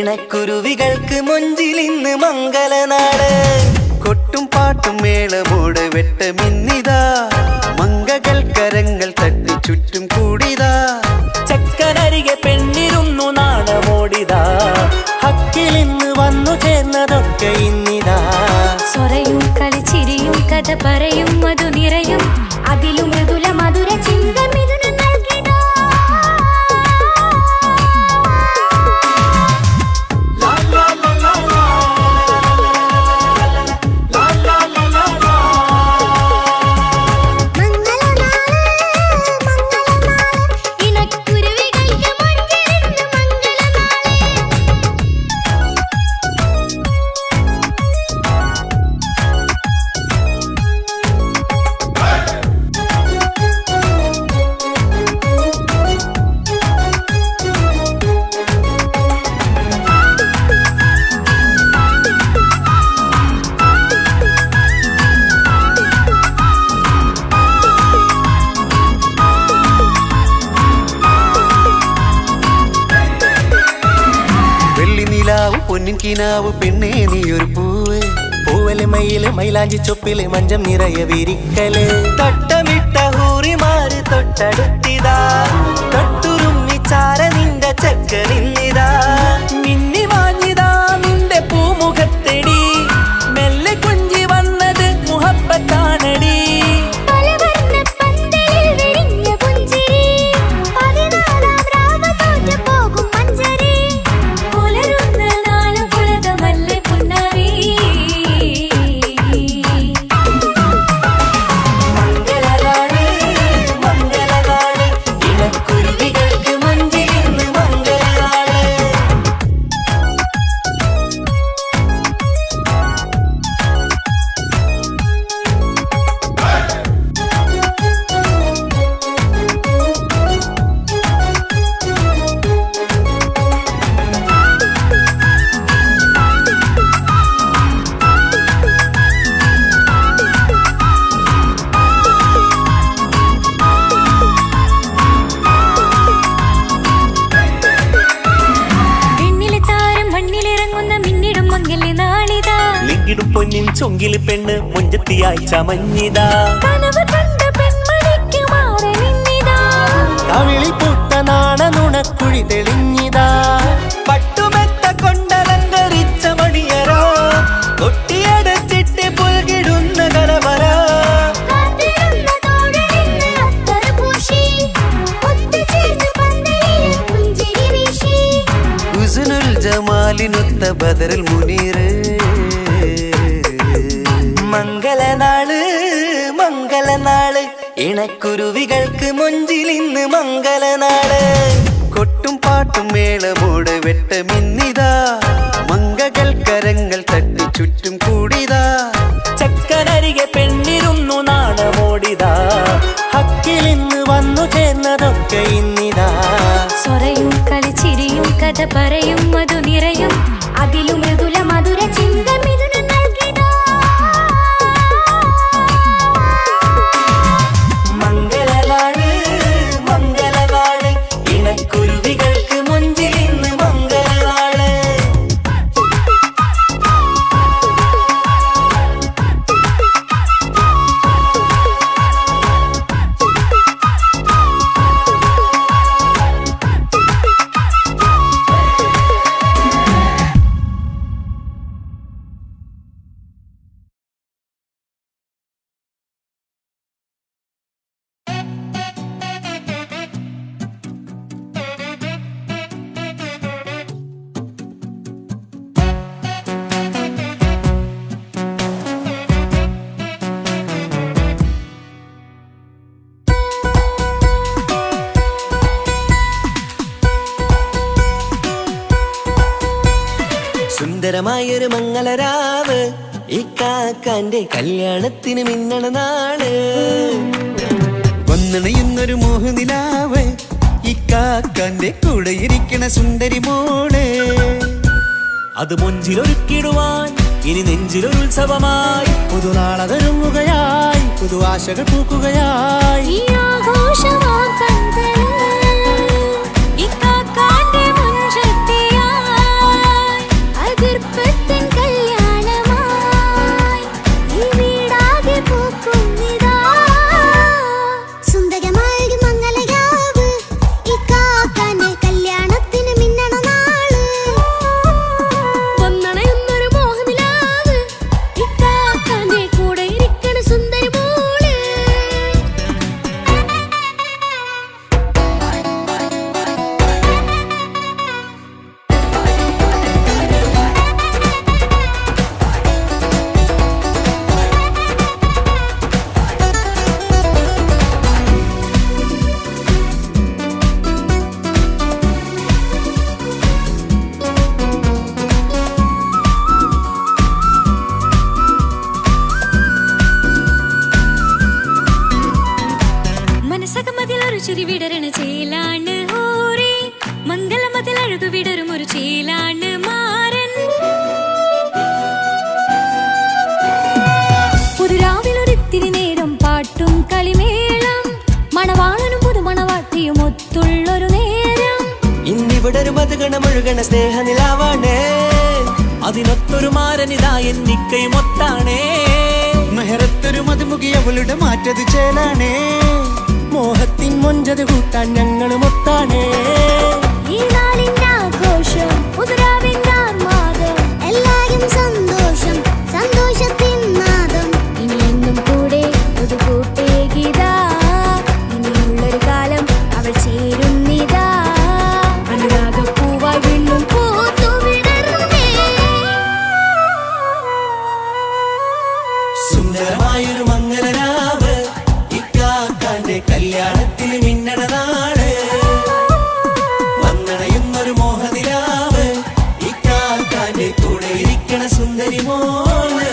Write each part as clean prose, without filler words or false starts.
ഇണക്കുരുവികൾക്ക് മൊഞ്ചിലിന്ന് മംഗലനാട്. കൊട്ടും പാട്ടും മേളമോട് വെട്ടമിന്നിതാ, മംഗകൾ കരങ്ങൾ തട്ടി ചുറ്റും കൂടിതാ. ചക്കനരികെ പെണ്ണിരുന്നു നാണമോടിതാ, ഹക്കിലിന്ന് വന്നു ചേർന്നതൊക്കെ ഇന്നിതാ. സ്വരയും കളിച്ചിരിയും കഥ പറയും മധു നിറയും, അതിലും മൃദുല മധുര ചിന്ത മിഥുനം നൽകിടാ. പൊന്നിൻ കിനാവ് പെണ്ണേ നീയൊരു പൂവ്, പൂവല് മയില് മൈലാഞ്ചി ചൊപ്പില് മഞ്ചം നിറയെ വിരിക്കല്. തട്ടമിട്ട ഹൂറിമാര് തൊട്ടടുത്തിതാ, തൊട്ടുരുമ്മി ചാര നിന്റെ ചക്കനിന്നിതാ. മിന്നി മാഞ്ഞിതാ നിന്റെ പൂമുഖത്തെടി, മെല്ലെ കുഞ്ചി വന്നത് മുഹബത്താണടി. പൊന്നിൻ ചൊങ്കില് പെണ്ണ് മുഞ്ചത്തിയായി ചമഞ്ഞിതാ, കവിളിൽ പൂത്ത നാണ നുണക്കുഴി തെളിഞ്ഞിതാ. പട്ടുമെത്ത കൊണ്ടലങ്കരിച്ച മണിയറോ, കൊട്ടിയടച്ചിട്ട് പുൽകിടുന്ന കലവറ. ഹുസ്നുൽ ജമാലിനൊത്ത ബദറുൽ മുനീറ്. മംഗലനാള് മംഗലനാള്, ഇണക്കുരുവികൾക്ക് മൊഞ്ചിലിന്ന് മംഗലനാള്. കൊട്ടും പാട്ടും മേളമോട് വെട്ടമിന്നിതാ, മംഗകൾ കരങ്ങൾ തട്ടി ചുറ്റും കൂടിതാ. ചക്കനരികെ പെണ്ണിരുന്നു നാണമോടിതാ, ഹക്കിലിന്ന് വന്നു ചേർന്നതൊക്കെ ഇന്നിതാ. സ്വരയും കളിച്ചിരിയും കഥ പറയും മധു നിറയും, അതിലും മൃദുല മധുര ചിന്ത മിഥുനം നൽകിടാ. മംഗലനാള് മംഗലനാള്, ഇണക്കുരുവികൾക്ക് മൊഞ്ചിലിന്ന് മംഗലനാള്. സുന്ദരമായൊരു മംഗളരാവ്, ഈ കാക്കാന്റെ കല്യാണത്തിന് മിന്നണ നാള്. വന്നണയുന്നൊരു മോഹനിലാവ്, ഈ കാക്കാന്റെ കൂടെ ഇരിക്കണ സുന്ദരി മോള്. അത് മൊഞ്ചിലൊരുക്കിടുവാൻ ഇനി നെഞ്ചിലൊരു ഉത്സവമായി, പുതുനാളതൊരുങ്ങുകയായി, പുതു ആശകൾ പൂക്കുകയായി. ഈ കാക്കാന്റെ മുഞ്ചത്തിയായി ചെറുചിരി വിടരണ ചേലാണ് ഓരേ മംഗലമതിൽ അഴകു വിടരും ഒരു ചേലാണ് മാരൻ. പുതുരാവിലൊരിത്തിരി നേരം പാട്ടും കളിമേളം മണവാളനും പുതുമണവാട്ടിയും ഒത്തുള്ളൊരു നേരം. ഇന്നിവിടെ ഒരു മധുഗണമൊഴുകണ സ്നേഹനിലാവാണേ, അതിനൊത്തൊരു മാരനിതാ എന്നിക്കയും ഒത്താണേ. മെഹറത്തൊരു മധുമുഖി അവളുടെ മാറ്റത് ചേലാണേ, മോഹത്തിൻ മൊഞ്ചത് കൂട്ടാൻ ഞങ്ങളും ഒത്താണേ. ഈ നാളിന്റെ ആഘോഷം പുതുരാവിന്റെ ആർമാദം എല്ലാരും സന്തോഷം സന്തോഷത്തിൻ നാദം. ഇനി എന്നും കൂടെ പുതുകൂട്ടേ ഗീതാ ഇനിയുള്ളൊരു കാലം അവൾ ചേരുന്നിതാ. അനുരാഗപ്പൂവായി വീണ്ടും പൂത്തു വിടർന്നേ. സുന്ദരമായൊരു മംഗലരാവ് ഇക്കാക്കാന്റെ കല്യാണത്തിന് മിന്നണ നാള്. വന്നണയുന്നൊരു മോഹനിലാവ് ഇക്കാക്കാന്റെ കൂടെ ഇരിക്കണ സുന്ദരി മോള്.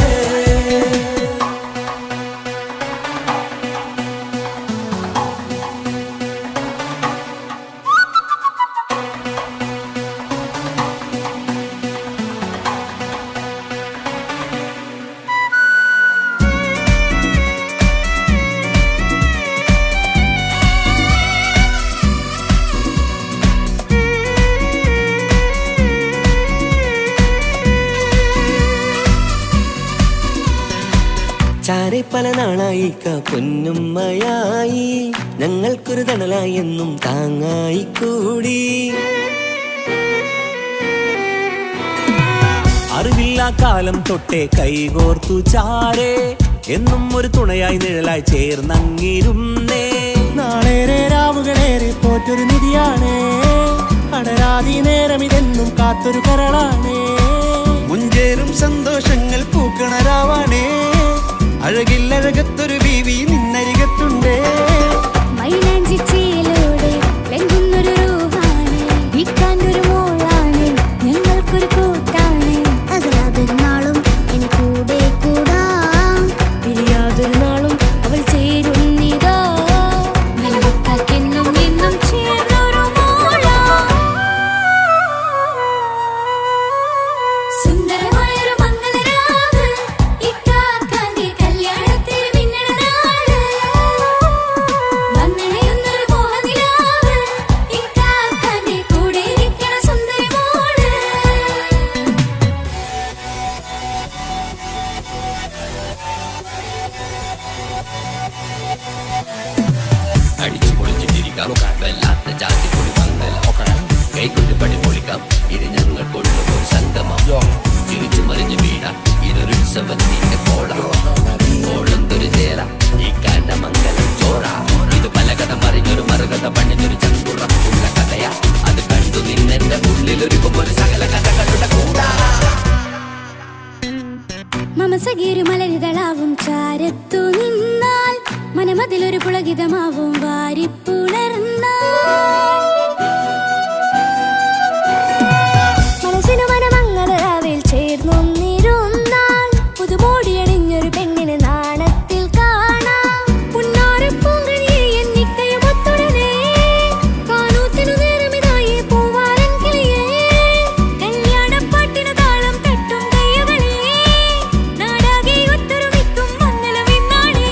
ചാരെ പല നാളായി പൊന്നുമ്മയായി ഞങ്ങൾക്കൊരു തണലായി എന്നും താങ്ങായി കൂടി. അറിവില്ലാ കാലം തൊട്ടേ കൈകോർത്തു ചാരേ എന്നും ഒരു തുണയായി നിഴലായി ചേർന്നങ്ങിരുന്നേ. നാളേറെ രാവുകളേറെ പോറ്റൊരു നിധിയാണേ, അടരാതി നേരം ഇതെന്നും കാത്തൊരു കരളാണേ. മുഞ്ചേറും സന്തോഷങ്ങൾ പൂക്കണരാവാണേ, അഴകില്ലഴകത്തൊരു ബീവി നിന്നരികത്തുണ്ടേ. മൈലാഞ്ചി ചേലോടെ വെങ്കുന്നൊരു രൂപാണ് വിൽക്കാനൊരു മോളാണ് ഞങ്ങൾക്കൊരു കൂട്ടാണ്. അകലാതൊരു നാളും ഇനി കൂടെ കൂടാം പിരിയാതൊരു നാളും അവൾ ചേരുന്നിതാ. മലക്കാക്കെന്നും എന്നും ചേർന്നൊരു മോളാ. സുന്ദരമായൊരു മംഗലരാവ് ഇക്കാക്കാന്റെ കല്യാണത്തിന് മിന്നണ നാള്. വന്നണയുന്നൊരു മോഹനിലാവ് ഇക്കാക്കാന്റെ കൂടെ ഇരിക്കണ സുന്ദരി മോള്. അടിച്ചു പൊളിച്ചിട്ടിരിക്കാം വല്ലാത്ത ജാതി പൊളി മംഗലം കൈകൊണ്ട് പടി പൊളിക്കാം. ഇത് ഞങ്ങൾ കൊണ്ടുപോകും സംഗമം ചിരിച്ചു മറിഞ്ഞു വീടാം. ഇതൊരു ഉത്സവത്തിന്റെ കോളന്തൊരു ചേര ഈ കാണ്ട മംഗലം ചോറ. ഇത് പല കഥ മറിഞ്ഞൊരു മറുകഥ പണിഞ്ഞൊരു ചങ്കുറപ്പുള്ള കഥയാ. അത് കണ്ടു നിന്നെന്റെ ഉള്ളിലൊരുക്കും ഒരു സകല കഥകളുടെ കൂടാ. മമസഗീരു മലരിതളാവും ചാരത്തു നിന്നാൽ മനമതിലൊരു പുളകിതമാവും വാരിപ്പുണർന്നാൽ. മനസ്സിനു മനമംഗളരാവിൽ ചേർന്നൊന്നിരുന്നാൽ പുതുമോടിയണിഞ്ഞൊരു പെണ്ണിന് നാണത്തിൽ കാണാം. പുന്നാരപ്പൂങ്കനിയെ എന്നിക്കയും ഒത്തുടനെ കാനൂത്തിനു നേരമിതായി പൂവാലൻ കിളിയേ. കല്യാണപ്പാട്ടിനു താളം തട്ടും കയ്യുകളേ നാടാകെ ഒത്തൊരുമിക്കും മംഗലമിന്നാണേ.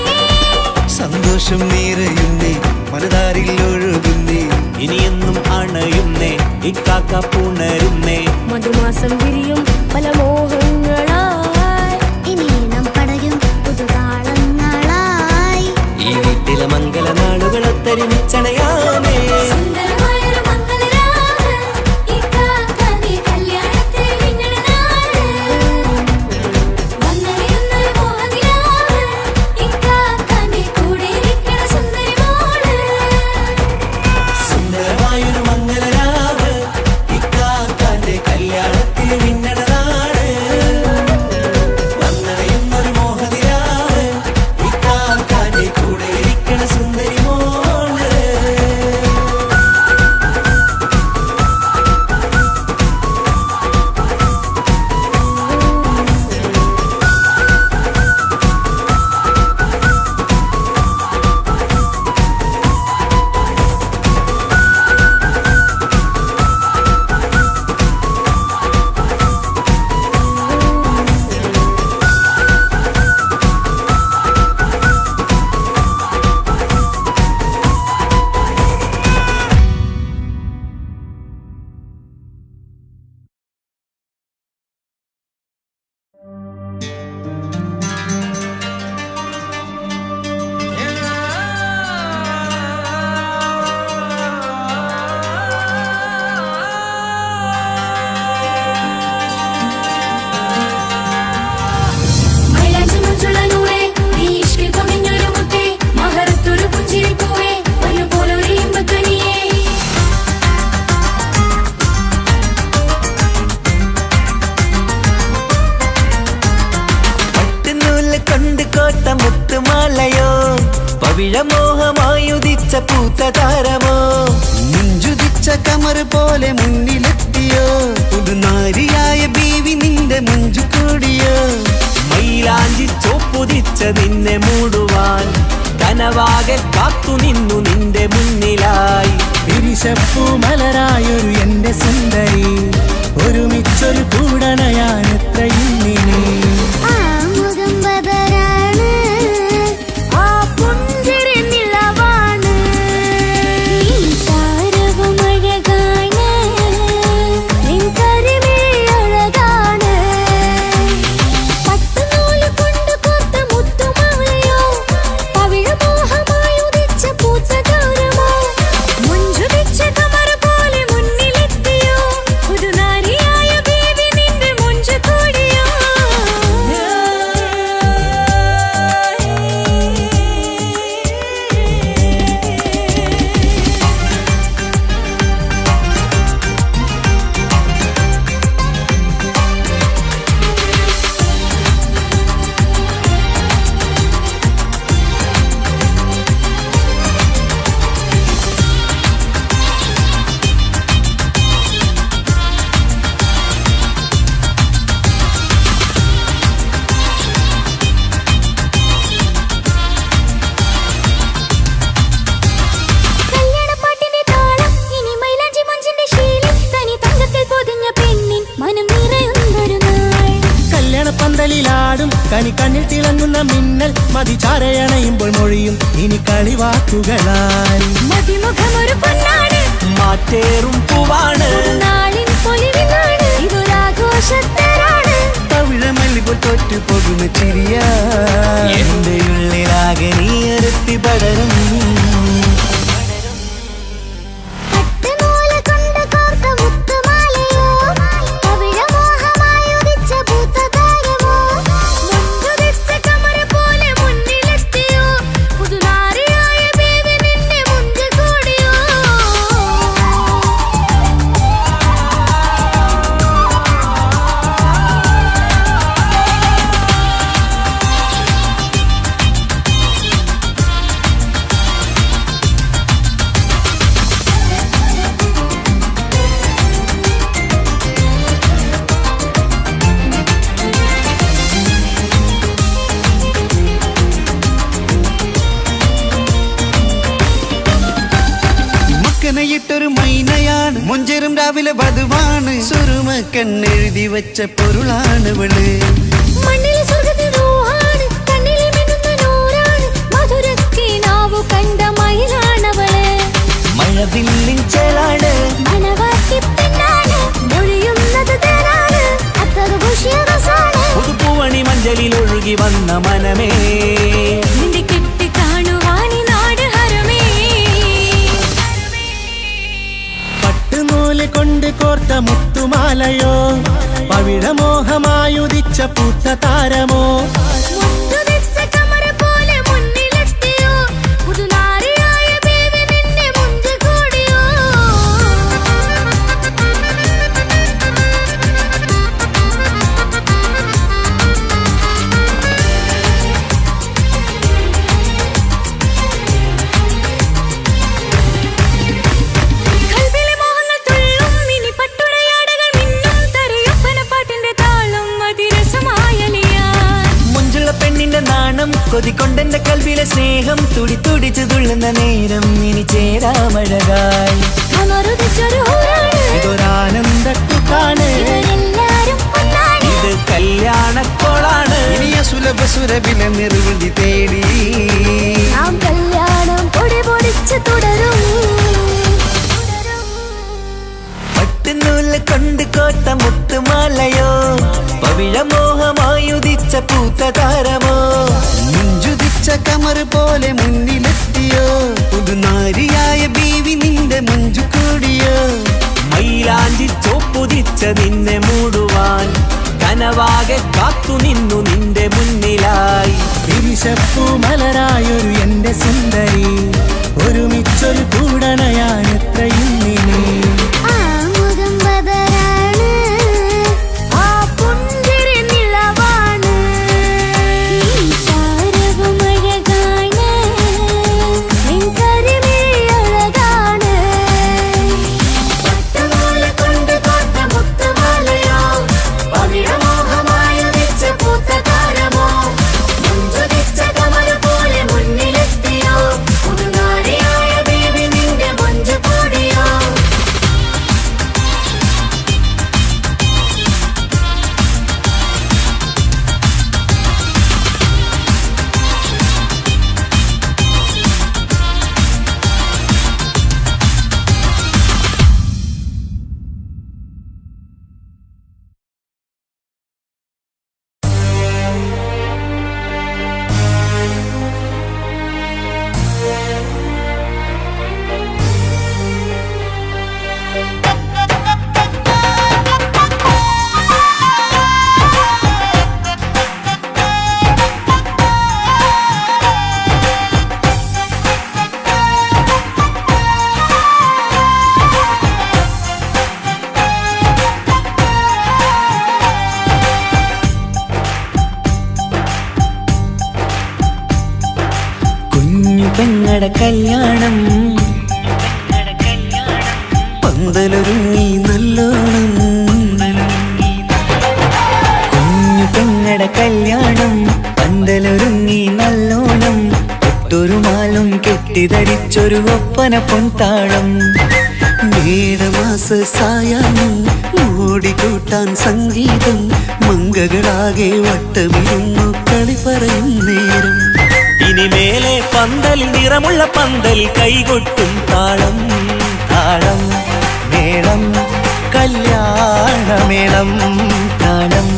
സന്തോഷം നിറയുന്നേ മനതാരിൽ ഒഴുകുന്നേ, ഇനിയെന്നും അണയുന്നേ ഇക്കാക്ക പുണരുന്നേ. മധുമാസം വിരിയും പല മോഹങ്ങളായി ഇനി നാം പടരും പുതുതാളങ്ങളായി. ഈ വീട്ടിലെ മംഗല നാളുകളൊത്തരിച്ചണയാമേ. സുന്ദരമായൊരു മംഗലരാവ് ഇക്കാക്കാന്റെ കല്യാണത്തിന് മിന്നണ നാള്. വന്നണയുന്നൊരു മോഹനിലാവ് ഇക്കാക്കാന്റെ കൂടെ ഇരിക്കണ സുന്ദരി മോള്. സുന്ദരമായൊരു മംഗലരാവ് ഇക്കാക്കാന്റെ കല്യാണത്തിന് മിന്നണ നാള്. കൊണ്ട് കോട്ട മുത്തുമാലയോ പവിഴമോഹമായുദിച്ച പൂത്ത താരമോ മുഞ്ചുദിച്ച കമർ പോലെ മുന്നിലെത്തിയോ പുതുനാരിയായ ബീവി നിന്റെ മുഞ്ചു കൂടിയോ മൈലാഞ്ചി ചോപ്പുദിച്ച നിന്നെ മൂടുവാൻ കനവാകെ കാത്തു നിന്നു നിന്റെ മുന്നിലായി വിരിശപ്പൂ മലരായൊരു എന്റെ സുന്ദരി ഒരുമിച്ചൊരു കൂടണയാൻ എത്രയും നീ ആ മുഖം ബദരാണ് ആ പുഞ്ചിരി നിലവാണ് നീ സാരവും അഴകാണ് നിൻ കരിമിഴി അഴകാണ് പട്ടുനൂല് കൊണ്ട് കോർത്ത മുത്തുമാലയോ പവിഴമോഹമായി ഉദിച്ച പൂത്ത താരമോ മുഞ്ചുദിച്ച കമർ പോലെ മുന്നിലെത്തിയോ പുതുനാരിയായ ബേബി നിന്റെ മുഞ്ചു കൂടിയോ കല്യാണപ്പാട്ടിന്റെ താളം ഇനി മൈലാഞ്ചി മഞ്ചിന്റെ ശീലം തനി തങ്കത്തിൽ പൊതിഞ്ഞ പെണ്ണിൻ മനം നിറയുന്നൊരു നാൾ കല്യാണപ്പന്തലിലാടും കനി കണ്ണിൽ തിളങ്ങുന്ന മിന്നൽ മതി ചാരയണയുമ്പോൾ മൊഴിയും ഇനി കളിവാക്കുകളായി മതിമുഖമൊരു പൊന്നാണ് മാറ്റേറും പൂവാണ് നാളിൻ പൊലിവിനാണ് ഇതൊരാഘോഷത്തരാണ് പവിഴമല്ലിപ്പോൾ തോറ്റു പോകുന്ന ചിരിയ എന്റെ ഉള്ളിലാകെ നീ അരത്തി പടരും പട്ടുനൂല് കൊണ്ട് കോർത്ത മുത്തുമാലയോ പവിഴമോഹമായി ഉദിച്ച പൂത്ത താരമോ മുഞ്ചുദിച്ച കമർ പോലെ മുന്നിലെത്തിയോ പുതുനാരിയായ ബേബി നിന്റെ മുഞ്ചു കൂടിയോ മക്കനയിട്ടൊരു മൈനയാണ് മുഞ്ചേറും രാവിലെ വധുവാണ് സുറുമ കണ്ണെഴുതി വെച്ച പൊരുളാണ് ഇവള് മണ്ണിലെ സ്വർഗ്ഗത്തിൽ റൂഹാണ് കണ്ണിലെ മിന്നുന്ന നൂറാണ് മധുരക്കിനാവു കണ്ട മയിലാണവള് മഴവില്ലിൻ ചേലാണ് മണവാട്ടി പെണ്ണാണ് മൊഴിയുന്നത് തേനാണ് അത്ര ഖുഷിയറസാണ് പുതുപ്പൂവണി മഞ്ചലിൽ ഒഴുകി വന്ന മനമേ നിന്റെ കെട്ടി കാണുവാനി നാട് ഹരമേ പട്ടുനൂല് കൊണ്ട് കോർത്ത മുത്തുമാലയോ പവിഴമോഹമായുദിച്ച പൂത്ത താരമോ മുഞ്ചുദിച്ച കമർ പോലെ മുന്നിലെത്തിയോ പുതുനാരിയായ ബേബി നിന്റെ മുഞ്ചു കൂടിയോ കൽവിലെ മോഹങ്ങൾ തുള്ളും ഇനി പട്ടുടയാടകൾ മിന്നും തരയൊപ്പനപ്പാട്ടിന്റെ താളം അതിരസമായലിയാൻ മുഞ്ചുള്ള പെണ്ണിന്റെ നാണം കൊതിക്കൊണ്ടെന്റെ കൽവിലെ സ്നേഹം തുടി തുടിച്ചു തുള്ളുന്ന നേരം ഇനി ചേരാമഴകായി കമറുദിച്ചൊരു ഹൂറാണ് ഇതൊരാനന്ദക്കുട്ടാണ് ഇവരെല്ലാരും ഒന്നാണ് ഇത് കല്യാണക്കോളാണ് ഇനിയ സുലഭ സുരഭിലെ നിർവൃതി തേടി നാം കല്യാണം പൊടി പൊടിച്ച് തുടരും പട്ടുനൂല് കൊണ്ട് കോട്ട മുത്തുമാലയോ പവിഴമോഹമായുദിച്ച പൂത്ത താരമോ മുഞ്ചുദിച്ച കമർ പോലെ മുന്നിലെത്തിയോ പുതുനാരിയായ ബീവി നിന്റെ മുഞ്ചു കൂടിയോ മൈലാഞ്ചി ചോപ്പുദിച്ച നിന്നെ മൂടുവാൻ കനവാകെ കാത്തു നിന്നു നിന്റെ മുന്നിലായി വിരിശപ്പൂ മലരായൊരു എന്റെ സുന്ദരി ഒരുമിച്ചൊരു കൂടണയാൻ എത്രയും നീ ആ മുഖം ബദരാണ് ആ പുഞ്ചിരി നിലവാണ് നീ പെങ്ങടെ കല്യാണം പന്തലൊരുങ്ങി നല്ലോണം കുഞ്ഞു പെങ്ങടെ കല്യാണം പന്തലൊരുങ്ങി നല്ലോണം ഒട്ടൊരു മാലും കെട്ടിധരിച്ചൊരു ഒപ്പന പൊൻതാളം മേടമാസ സായാഹ്നം ഓടിക്കൂട്ടാൻ സംഗീതം മംഗകളാകെ വട്ടമിരുന്നു കളി പറയും നേരം ഇനി മേലെ പന്തൽ നിറമുള്ള പന്തൽ കൈകൊട്ടും താളം താളം മേളം കല്യാണമേളം താളം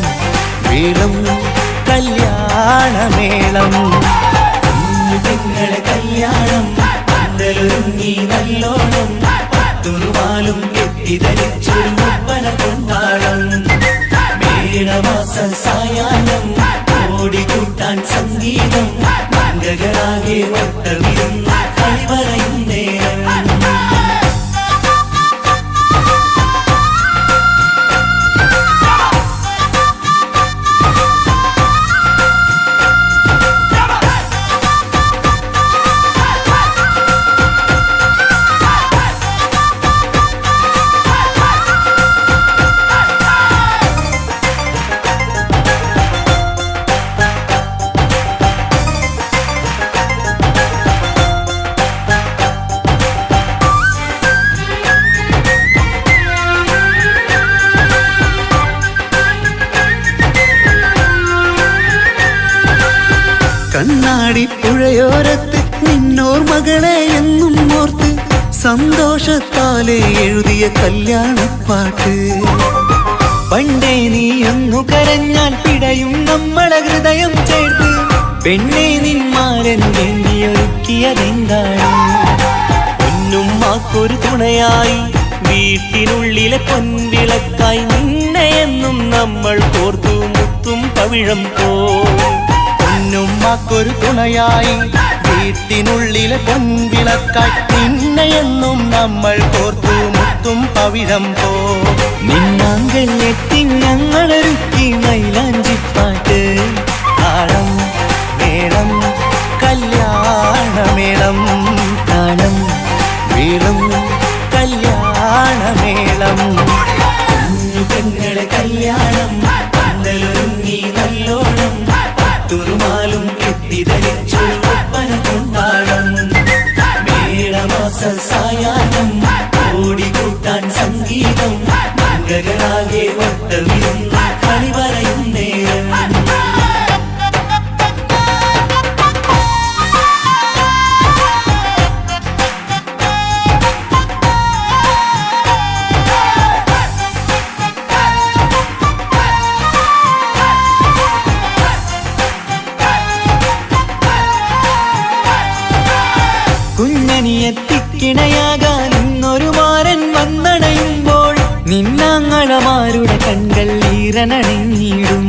മേളം കല്യാണമേളം കുഞ്ഞുങ്ങളെ കല്യാണം പന്തലൊരുങ്ങി നല്ലോണം പത്തുറുമാലും കെട്ടിധരിച്ചൊരു ഒപ്പന കൊണ്ടാടം മേടമാസ സായാഹ്നം ഓടിക്കൂട്ടാൻ സംഗീതം മംഗകളാകെ വട്ടമിരുന്ന് കളി പറയും നേരം കണ്ണാടി പുഴയോരത്ത് നിന്നോർ മകളെ എന്നും ഓർത്ത് സന്തോഷത്താലെ എഴുതിയ കല്യാണപ്പാട്ട് പണ്ടേ നീ ഒന്നു കരഞ്ഞാൽ പിടയും നമ്മളെ ഹൃദയം ചേർത്ത് പെണ്ണെ നിന്മാരൻ വേണ്ടിയൊരുക്കിയതെന്താണ് പൊന്നുമ്മാക്കൊരു തുണയായി വീട്ടിനുള്ളിലെ പൊൻവിളക്കായി നിന്നെ എന്നും നമ്മൾ കോർത്തു മുത്തും പവിഴം പോ പൊന്നുമ്മാക്കൊരു തുണയായി വീട്ടിനുള്ളിലെ പൊൻവിളക്കായി നിന്നെയെന്നും നമ്മൾ കോർത്തു മുത്തും പവിഴം പോ നിന്നാങ്കൾ എത്തി ഞങ്ങളൊരുക്കി മൈലാഞ്ചിപ്പാട്ട് താളം മേളം കല്യാണമേളം താളം വീളം കല്യാണമേളം കുഞ്ഞു പെങ്ങളെ കല്യാണം പന്തലൊരുങ്ങി നല്ലോണം പത്തുറുമാലും കെട്ടിധരിച്ചൊരു ഒപ്പന കൊണ്ടാടം മേടമാസ സായാഹ്നം ഓടിക്കൂട്ടാൻ സംഗീതം മംഗകളാകെ വട്ടമിരുന്ന് കളി പറയും നേരം കുഞ്ഞനിയെത്തിക്കിണയാകാൻ ഇന്നൊരു മാരൻ വന്നണയുമ്പോൾ നിന്നാങ്ങളമാരുടെ കൺകൾ ഈറനണിഞ്ഞിടും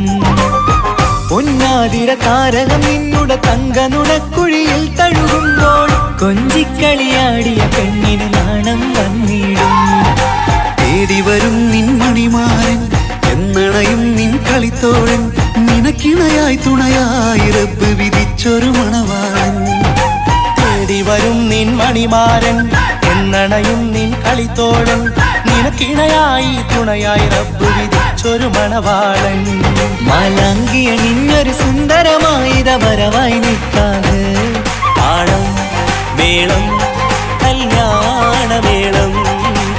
പൊന്നാതിര താരകം നിന്നുടെ തങ്കനുടക്കുഴിയിൽ തഴുകുമ്പോൾ കൊഞ്ചിക്കളിയാടിയ പെണ്ണിന് നാണം വന്നിടും തേടി വരും നിൻ മണിമാരൻ എന്നണയും നിൻ കളിത്തോഴൻ നിനക്കിണയായി തുണയായി റബ്ബ് വിധിച്ചൊരു മണവാളൻ തേടി വരും നിൻ മണിമാരൻ എന്നണയും നിൻ കളിത്തോഴൻ നിനക്കിണയായി തുണയായി റബ്ബ് വിധിച്ചൊരു മണവാളൻ മാലാങ്കിയ നിന്നൊരു സുന്ദരമായിത വരവായി നിൽക്കാതെ താളം മേളം കല്യാണമേളം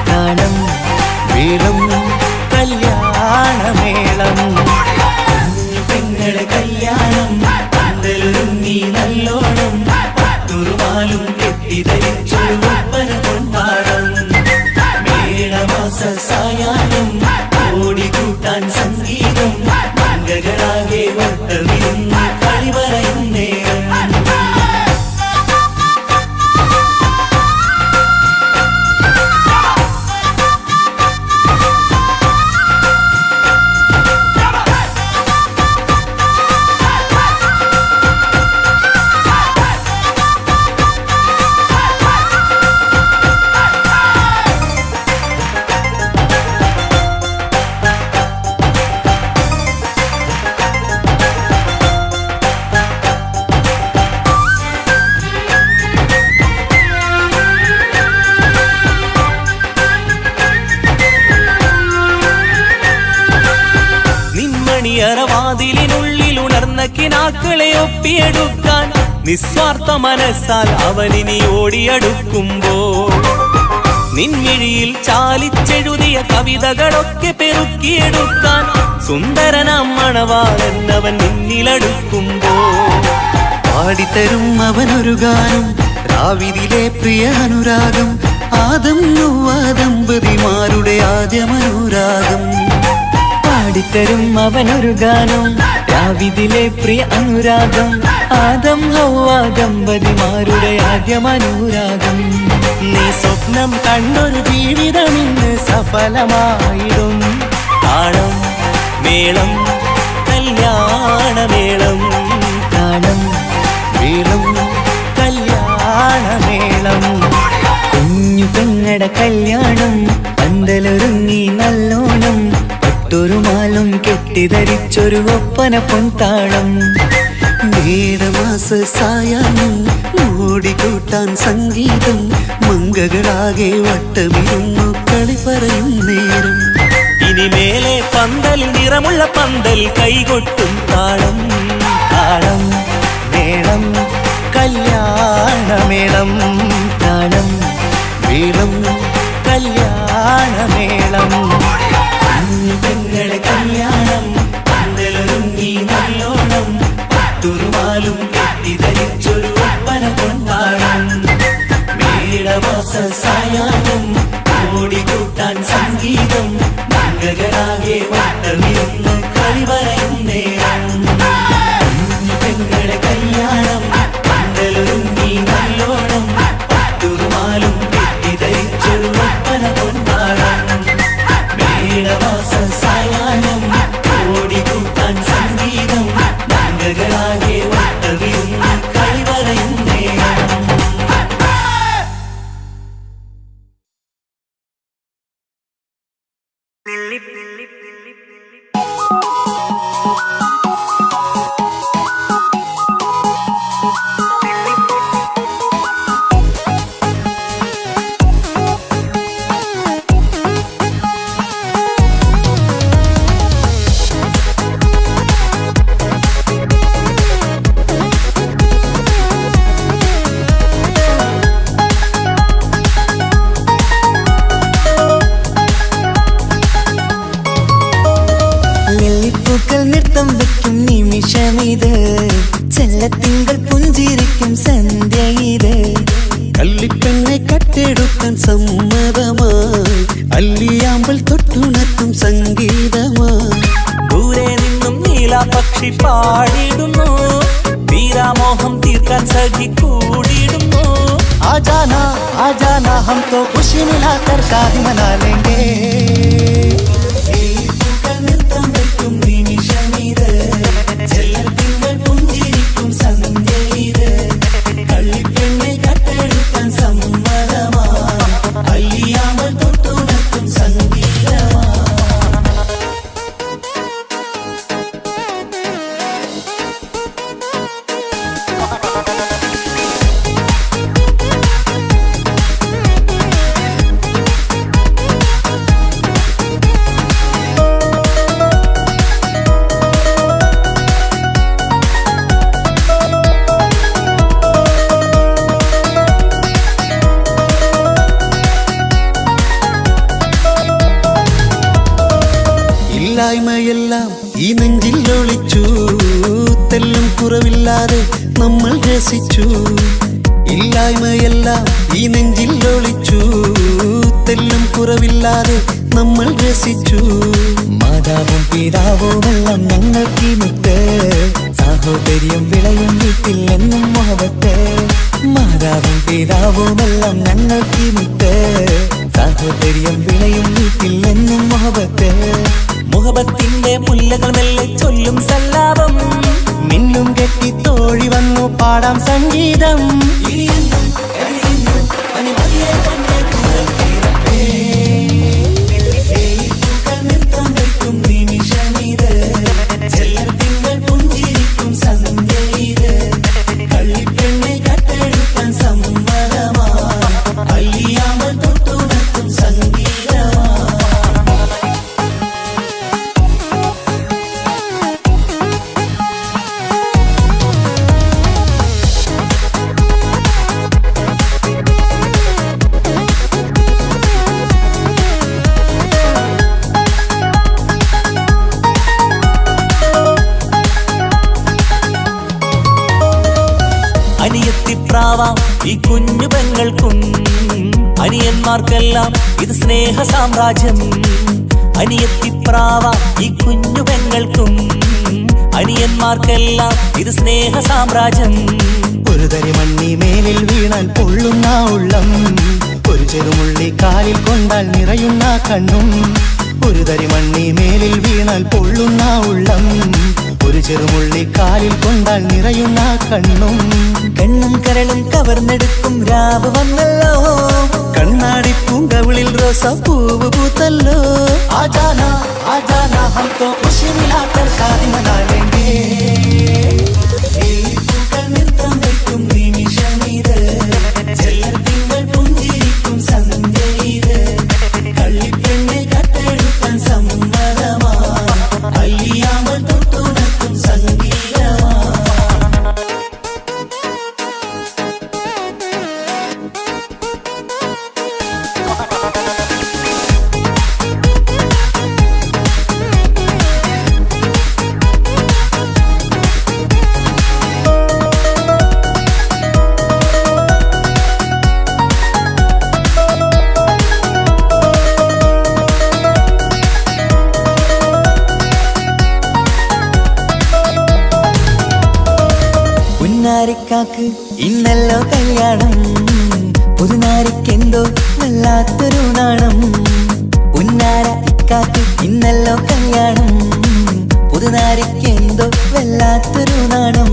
താളം വീളം കല്യാണമേളം പെങ്ങളെ കല്യാണം പന്തലൊരുങ്ങി നല്ലോണം പത്തുറുമാലും കെട്ടിധരിച്ചൊരു ഒപ്പന കൊണ്ടാടം മേടമാസ സായാഹ്നം ഓടിക്കൂട്ടാൻ സംഗീതം മംഗകളാകെ വട്ടമിരുന്ന് കളി പറയും നേരം കിനാക്കളെ ഒപ്പിയെടുക്കാൻ നിസ്വാർത്ഥ മനസ്സാൽ അവനിനി ഓടിയടുക്കുമ്പോൾ നിൻമിഴിയിൽ ചാലിച്ചെഴുതിയ കവിതകളൊക്കെ പെറുക്കിയെടുക്കാൻ സുന്ദരനാം മണവാളൻ അവൻ നിന്നിലടുക്കുമ്പോൾ പാടിത്തരും അവനൊരു ഗാനം രാവിലെ പ്രിയ അനുരാഗം ആദം ഹവ്വ ദമ്പതിമാരുടെ ആദ്യമനുരാഗം പാടിത്തരും അവനൊരു ഗാനം രാവിലെ പ്രിയ അനുരാഗം ആദം ഹവ്വ ദമ്പതിമാരുടെ ആദ്യമനുരാഗം നീ സ്വപ്നം കണ്ടൊരു ജീവിതം ഇന്ന് സഫലമായിടും താളം മേളം കല്യാണമേളം താളം മേളം കല്യാണമേളം കുഞ്ഞു പെങ്ങടെ കല്യാണം പന്തലൊരുങ്ങി നല്ലോണം പട്ടൊരു മാലും കെട്ടിധരിച്ചൊരു ഒപ്പന പൊൻതാളം മേടമാസ സായാഹ്നം ഓടിക്കൂട്ടാൻ സംഗീതം മംഗകളാകെ വട്ടമിരുന്നു കളി പറയും നേരം ഇനിമേലെ പന്തലിൽ നിറമുള്ള പന്തൽ കൈകൊട്ടും താളം താളം മേളം കല്യാണമേളം താളം മേളം കല്യാണമേളം പെങ്ങളെ കല്യാണം പന്തലൊരുങ്ങി നല്ലോണം പട്ടുറുമാലും കെട്ടിധരിച്ചൊരു ഒപ്പന പൊൻതാളം മേടമാസ സായാഹ്നം ഓടിക്കൂട്ടാൻ സംഗീതം മംഗകളാകെ വട്ടമിരുന്ന് കളി പറയും നേരം പെങ്ങളെ കല്യാണം പന്തലൊരുങ്ങി നല്ലോണം പട്ടുറുമാലും കെട്ടിധരിച്ചൊരു ഒപ്പന പൊൻതാളം മേടമാസ സായാഹ്നം ഓടിക്കൂട്ടാൻ സംഗീതം മംഗകളാകെ വട്ടമിരുന്ന് കളി പറയും നേരം നൃത്തം വെക്കും നിമിഷമിത് ചെല്ലത്തിങ്കൾ പുഞ്ചിരിക്കും സന്ധ്യ ഇത് കള്ളിപ്പെണ്ണെ കട്ടെടുക്കാൻ സമ്മതമായി അല്ലിയാമ്പൽ തൊട്ടുണർത്തും സംഗീതമായി ദൂരെ നിന്നും നീലാപക്ഷി പാടിടുന്നു വീരാമോഹം തീർക്കാൻ സഖി കൂടിയിടുന്നു ആജാന ആജാന ഹം തോ ഖുശി മിലാകർ കാഹി മനാ ലേംഗേ നൃത്തം വെക്കും നിമിഷമിത് ചെല്ലത്തിങ്കൾ പുഞ്ചിരിക്കും സന്ധ്യ ഇത് കള്ളിപ്പെണ്ണെ കട്ടെടുക്കാൻ സമ്മതമായി അല്ലിയാമ്പൽ തൊട്ടുണർത്തും സംഗീതമായി ഇല്ലായ്മയെല്ലാം ഈ നെഞ്ചിൽ ഒളിച്ചു തെല്ലും കുറവില്ലാതെ നമ്മൾ രസിച്ചു ഇല്ലായ്മയെല്ലാം ഈ നെഞ്ചിൽ ഒളിച്ചു തെല്ലും കുറവില്ലാതെ നമ്മൾ രസിച്ചു മാതാവും പിതാവുമെല്ലാം ഞങ്ങൾക്ക് മുത്ത് സാഹോദര്യം വിളയും വീട്ടിൽ എന്നും മുഹബത്ത് മാതാവും പിതാവുമെല്ലാം ഞങ്ങൾക്ക് മുത്ത് സാഹോദര്യം വിളയും വീട്ടിൽ എന്നും മുഹബത്ത് മുഹബത്തിന്റെ മുല്ലകൾ മെല്ലെ ചൊല്ലും സല്ലാപം മിന്നും കെട്ടി തോഴി വന്നു പാടാം സംഗീതം നൃത്തം വെക്കും നിമിഷമിത് ചെല്ലത്തിങ്കൾ പുഞ്ചിരിക്കും സന്ധ്യ ഇത് കള്ളിപ്പെണ്ണെ കട്ടെടുക്കാൻ സമ്മതമായി അല്ലിയാമ്പൽ തൊട്ടുണർത്തും സംഗീതമായി അനിയത്തിപ്രാവാം ഈ കുഞ്ഞു പെങ്ങൾക്കും. അനിയന്മാർക്കെല്ലാം ഇത് സ്നേഹ സാമ്രാജ്യം. അനിയത്തിപ്രാവാം ഈ കുഞ്ഞു പെങ്ങൾക്കും. അനിയന്മാർക്കെല്ലാം ഇത് സ്നേഹ സാമ്രാജ്യം. ഒരു തരി മണ്ണി മേലിൽ വീണാൽ പൊള്ളുന്ന ഉള്ളം, ഒരു ചെറുമുള്ളി കാലിൽ കൊണ്ടാൽ നിറയുന്ന കണ്ണും. ഒരു തരി മണ്ണി മേലിൽ വീണാൽ പൊള്ളുന്ന ഉള്ളം, ഒരു ചെറുമുള്ളി കാലിൽ കൊണ്ടാൽ നിറയുന്ന കണ്ണും. കണ്ണും കരളും കവർന്നെടുക്കും രാവ് വന്നല്ലോ, കണ്ണാടി പൂങ്കവിളിൽ റോസാപ്പൂവ് പൂത്തല്ലോ. ആജാന ആജാന ഹം തോ ഖുശി മിലാകർ ഷാദി മനാ ലേംഗേ. പൂക്കൾ നൃത്തം വയ്ക്കും നിമിഷമിത്, ചെല്ലത്തിങ്കൾ പുഞ്ചിരിക്കും സന്ധ്യ ഇത്. കള്ളിപ്പെണ്ണെ കട്ടെടുക്കാൻ സമ്മതമാ, അല്ലിയാമ്പൽ തൊട്ടുണർത്തും സംഗീതമാ. പുന്നാരിക്കാക്ക് ഇന്നല്ലോ കല്യാണം, പുതുനാരിക്കെന്തോ വല്ലാത്തൊരു നാണം. പുന്നാര ഇക്കാക്ക് ഇന്നല്ലോ കല്യാണം, പുതുനാരിക്കെന്തോ വല്ലാത്തൊരു നാണം.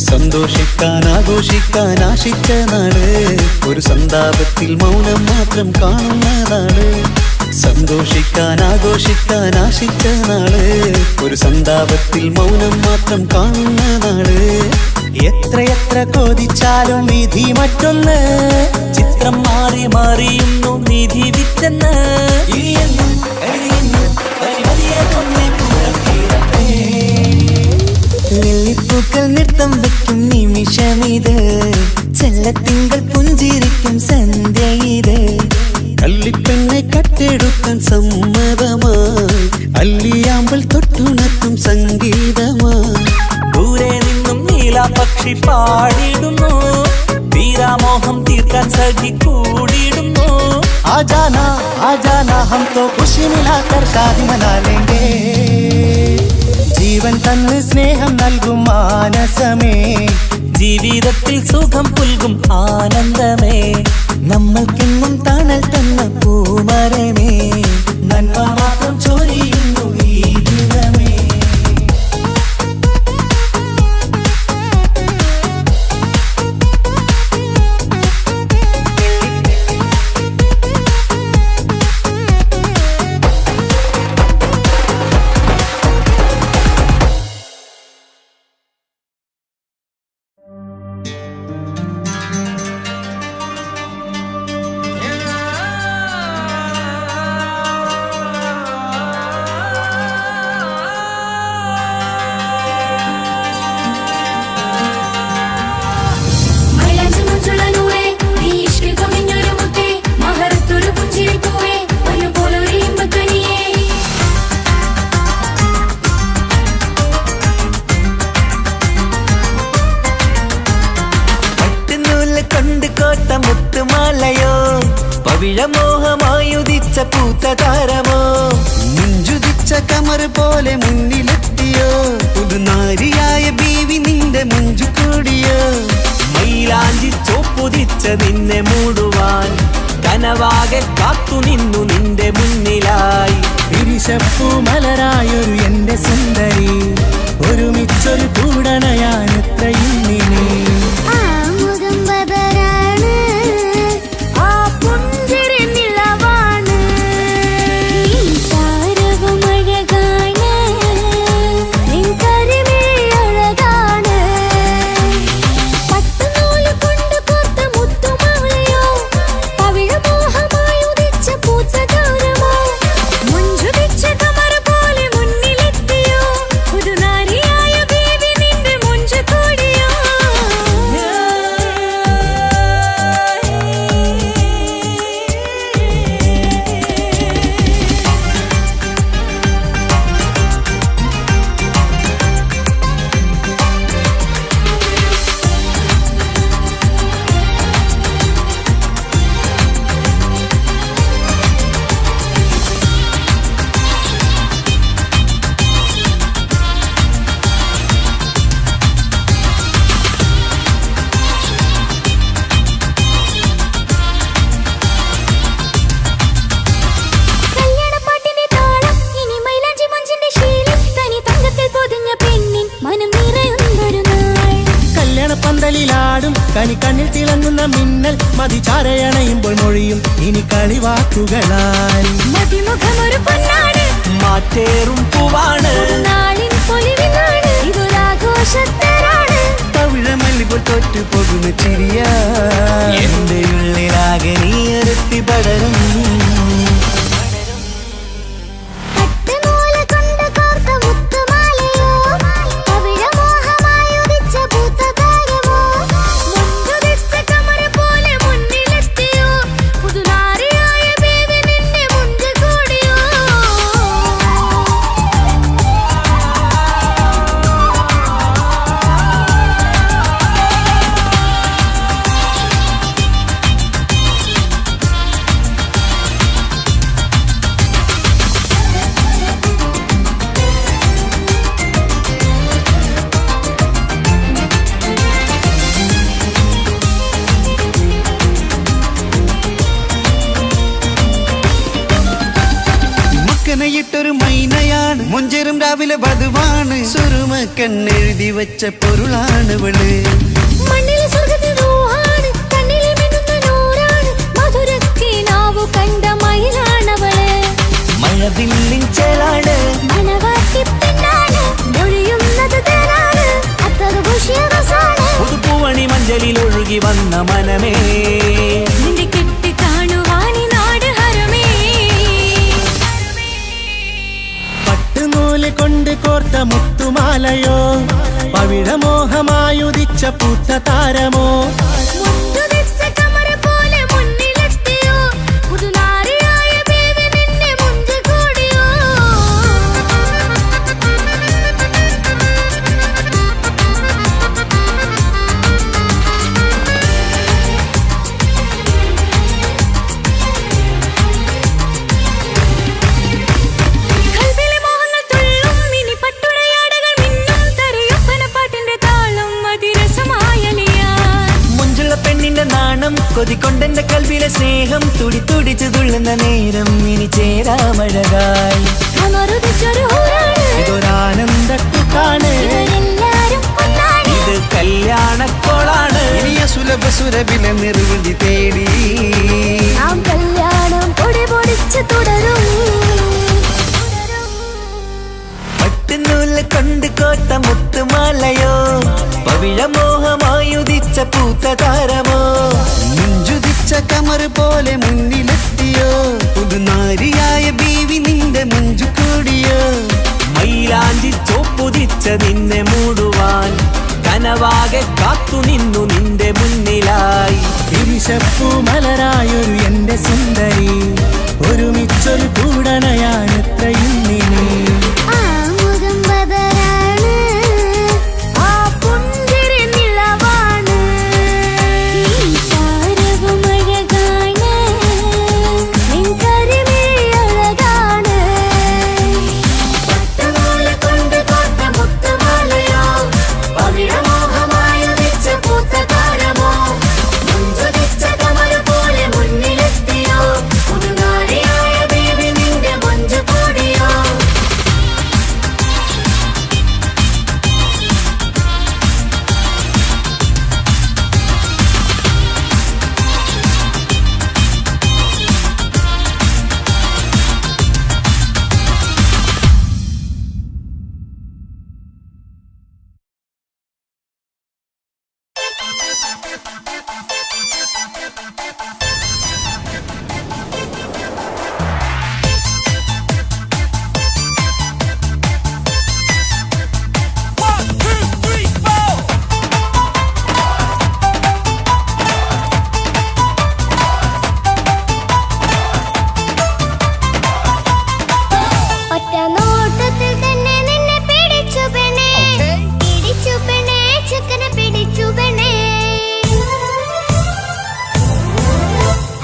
സന്തോഷിക്കാൻ ആഘോഷിക്കാൻ ആശിച്ച നാട്, ഒരു സന്താപത്തിൽ മൗനം മാത്രം കാണുന്ന നാട്. സന്തോഷിക്കാൻ ആഘോഷിക്കാൻ ആശിച്ച നാട്, ഒരു സന്താപത്തിൽ മൗനം മാത്രം കാണുന്ന നാട്. എത്രയെത്ര കോതിച്ചാലും വിധി മറ്റൊന്ന്, ചിത്രം മാറി മാറിയുന്നു നിധി വിറ്റെന്ന്. ലില്ലിപ്പൂക്കൾ നൃത്തം വയ്ക്കും നിമിഷമിത്, ചെല്ലത്തിങ്കൾ പുഞ്ചിരിക്കും സന്ധ്യ ഇത്. കള്ളിപ്പെണ്ണെ കട്ടെടുക്കാൻ സമ്മതമായി, അല്ലിയാമ്പൽ തൊട്ടുണർത്തും സംഗീതമായി. ദൂരെ നിന്നും നീലാപക്ഷി പാടിടുന്നു, തീരാമോഹം തീർക്കാൻ സഖി കൂടിയിടുന്നു. ആജാന ആജാന ഹം തോ ഖുശി മിലാകർ ഷാദി മനാ ലേംഗേ. ജീവൻ തന്ന് സ്നേഹം നൽകും മാനസമേ, ജീവിതത്തിൽ സുഖം പുൽകും ആനന്ദമേ. നമ്മൾക്കെന്നും തണൽ തന്ന പൂമരമേ, നന്മ മാത്രം ചൊരിയുന്നു ഈ ദിനമേ. മുത്തുമാലയോ പവിഴമോഹമായുദിച്ച പൂത്തതാരമോ, മുഞ്ചുദിച്ച കമർ പോലെ മുന്നിലെത്തിയോ, പുതുനാരിയായ ബീവി നിന്റെ മുഞ്ചു കൂടിയോ. മൈലാഞ്ചി ചോപ്പുദിച്ച നിന്നെ മൂടുവാൻ കനവാകെ കാത്തു നിന്നു നിന്റെ മുന്നിലായി. തിരിശപ്പൂ മലരായൊരു എന്റെ സുന്ദരി, ഒരുമിച്ചൊരു കൂടണയാൻ എത്രയും നിന്നെ. മുഞ്ചു കൂടിയോ പന്തലിലാടും കണിക്കണ്ണിൽ തിളങ്ങുന്ന മിന്നൽ മതിചാരയണയുമ്പോൾ മൊഴിയും ഇനി കളിവാക്കുകളാൽ മതിമുഖമൊരു പൊന്നാണ് മാറ്റേറും പൂവാണ് നാളിൻ പൊലിവിനാണ് ഇതൊരാഘോഷത്തരാണ് പവിഴമല്ലിപ്പോൾ തോറ്റു പോകുന്ന ചിരിയ എന്റെ ഉള്ളിലാകെ നീയറുത്തി പടരും ൊരു മൈനയാണ് മുഞ്ചേറും രാവിലെ വധുവാണ് സുറുമക്കണ്ണെഴുതി വെച്ച പൊരുളാണ് വിള് മണ്ണിലെ സ്വർഗ്ഗത്തിൽ റൂഹാണ് കണ്ണിലെ മിന്നുന്ന നൂറാണ് മധുരക്കിനാവു കണ്ട മയിലാണവള് മഴവില്ലിൻ ചേലാണ് മണവാട്ടി പെണ്ണാണ് മൊഴിയുന്നത് തേനാണ് അത്തത് ഖുഷിയറസാണ് പുതുപ്പൂവണി മഞ്ചലിൽ ഒഴുകി വന്ന മനമേ നിന്റെ കെട്ടി കാണുവാനി നാട് ഹരമേ പട്ടുനൂല് കൊണ്ട് കോർത്ത മുത്തുമാലയോ പവിഴമോഹമായുദിച്ച പൂത്ത താരമോ മുത്തുതിച്ച കമറ പോലെ മുന്നിലെത്തിയോ പുതുനാരിയായ ബേബി നിന്നെ മുഞ്ചു കൂടിയോ കൽബിലെ മോഹങ്ങൾ തുള്ളും ഇനി പട്ടുടയാടകൾ മിന്നും തരയൊപ്പന പാട്ടിന്റെ താളം അതിരസമായലിയാൻ മുഞ്ചുള്ള പെണ്ണിന്റെ നാണം കൊതിക്കൊണ്ടെന്റെ കൽവിലെ സ്നേഹം തുടി തുടിച്ചു തുള്ളുന്ന നേരം ഇനി ചേരാമഴകായി അമറുതിച്ചൊരു ഹൂറാണ് ഇതൊരാനന്ദക്കൂട്ടാണ് ഇവരെല്ലാരും ഒന്നാണ് ഇത് കല്യാണക്കോളാണ് ഇനിയ സുലഭ സുരഭിലെ നിർവൃതി തേടി നാം കല്യാണം പൊടി പൊടിച്ച് തുടരും പട്ടുനൂല് കൊണ്ട് കോത്ത മുത്തുമാലയോ പവിഴമോഹമായുദിച്ച പൂത്ത താരമോ മുഞ്ചുദിച്ച കമറ് പോലെ മുന്നിലെത്തിയോ പുതുനാരിയായ ബീവി നിന്റെ മുഞ്ചു കൂടിയോ മൈലാഞ്ചി ചോപ്പുതിച്ച നിന്നെ മൂടുവാൻ കനവാകെ കാത്തു നിന്നു നിന്റെ മുന്നിലായി വിരിശപ്പൂ മലരായൊരു എന്റെ സുന്ദരി ഒരുമിച്ചൊരു കൂടണയാണെത്രയും നിനി ആ മുഖം ബദറാണ് ആ പുഞ്ചിരി നിലവാണ് ഈ സാരവും അഴകാണ് നിൻ കരിമിഴി അഴകാണ് പട്ടുനൂല് കൊണ്ട് കോർത്ത മുത്തുമാലയോ പവിഴമോഹമായുദിച്ച പൂത്ത താരമോ മുഞ്ചുദിച്ച കമറ പോലെ മുന്നിലെത്തിയോ പുതുനാരിയായ ബേബി നിന്റെ മുഞ്ചു കൂടിയോ ഒറ്റ നോട്ടത്തിൽ തന്നെ നിന്നെ പിടിച്ചു പെണ്ണേ ചക്കനെ പിടിച്ചു പെണ്ണേ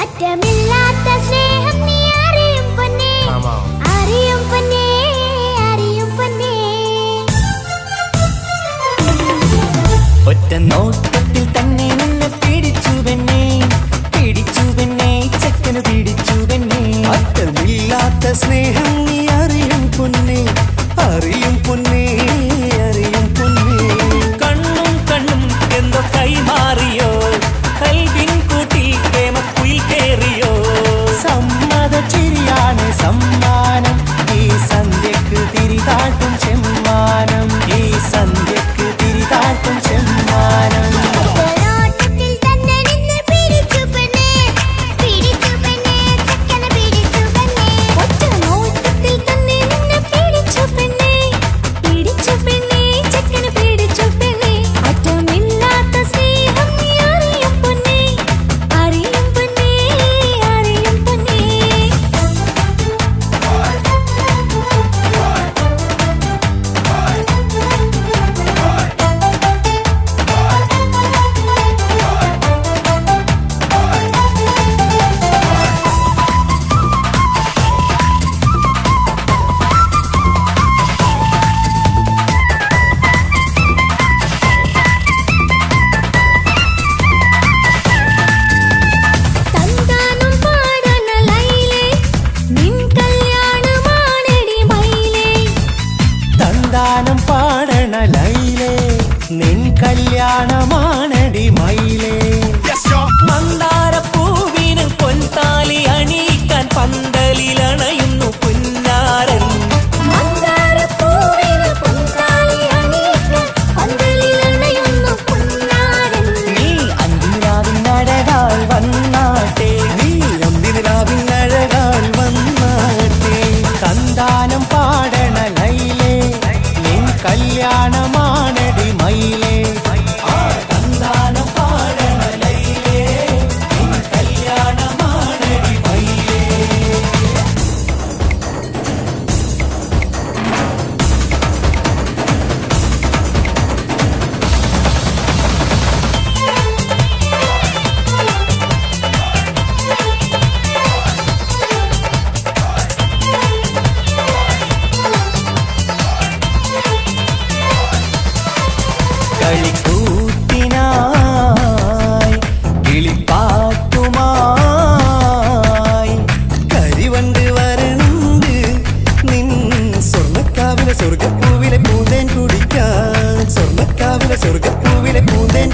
അറ്റമില്ലാത്ത സ്നേഹം നീ അറിയും പൊന്നേ അറിയും പൊന്നേ അറിയും പൊന്നേ ഒറ്റ നോട്ടത്തിൽ തന്നെ നിന്നെ പിടിച്ചു പെണ്ണേ ചക്കന് പിടിച്ചു പെണ്ണേ അറ്റമില്ലാത്ത സ്നേഹം നീ അറിയും പൊന്നേ അറിയും പൊന്നേ അറിയും പൊന്നേ കണ്ണും കണ്ണും എന്തോ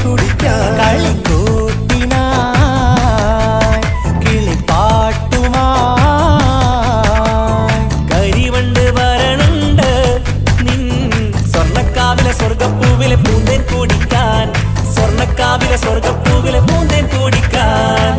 കുടിക്കാൻ കളിക്കൂട്ടിനായി കിളിപ്പാട്ടുമായി കരിവണ്ട് വരണുണ്ട് നിൻ സ്വർണ്ണക്കാവിലെ സ്വർഗപ്പൂവിലെ പൂന്തേൻ കുടിക്കാൻ സ്വർണ്ണക്കാവിലെ സ്വർഗപ്പൂവിലെ പൂന്തേൻ കുടിക്കാൻ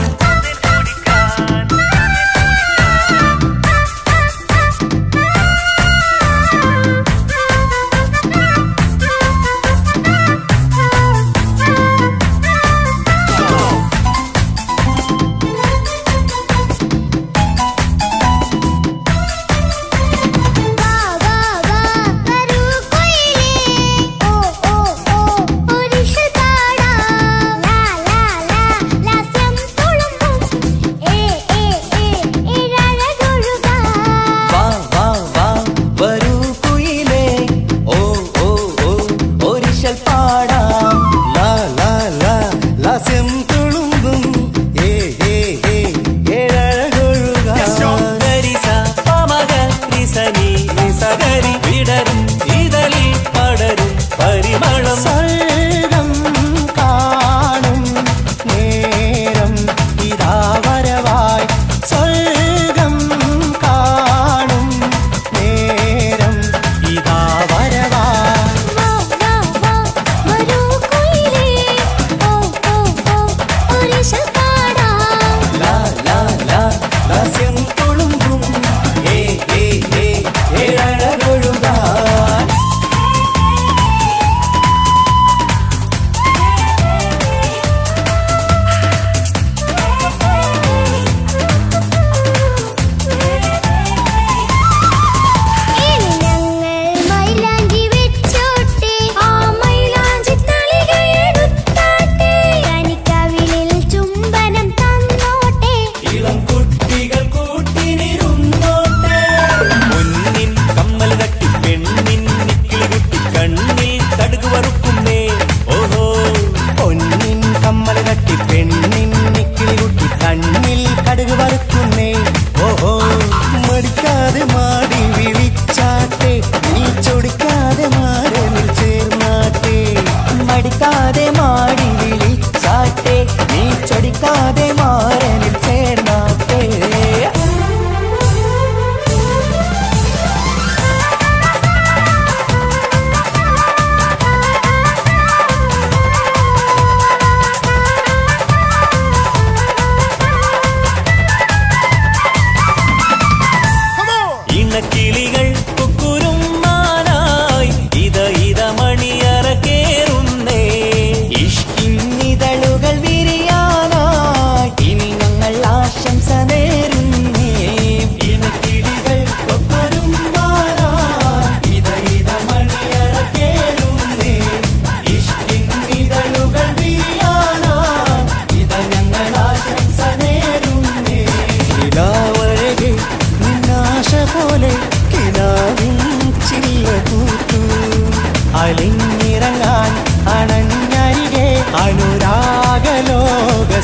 അലിഞ്ഞിറങ്ങാൻ അണഞ്ഞരികെ അനുരാഗലോക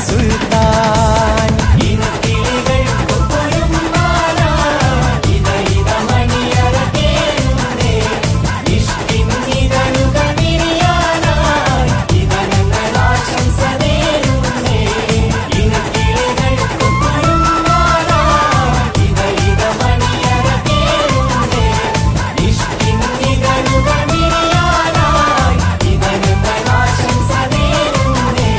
സുൽത്താൻ ഇനക്കിളികൾ കൊക്കൊരും മാല ഇത ഇത മണിയറ കേറുന്നേ ഇഷ്കിൻ ഇതളുകൾ വിരിയാനായി ഇത ഞങ്ങൾ ആശംസ നേരുന്നേ ഇനക്കിളികൾ കൊക്കൊരും മാല ഇത ഇത മണിയറ കേറുന്നേ ഇഷ്കിൻ ഇതളുകൾ വിരിയാനായി ഇത ഞങ്ങൾ ആശംസ നേരുന്നേ.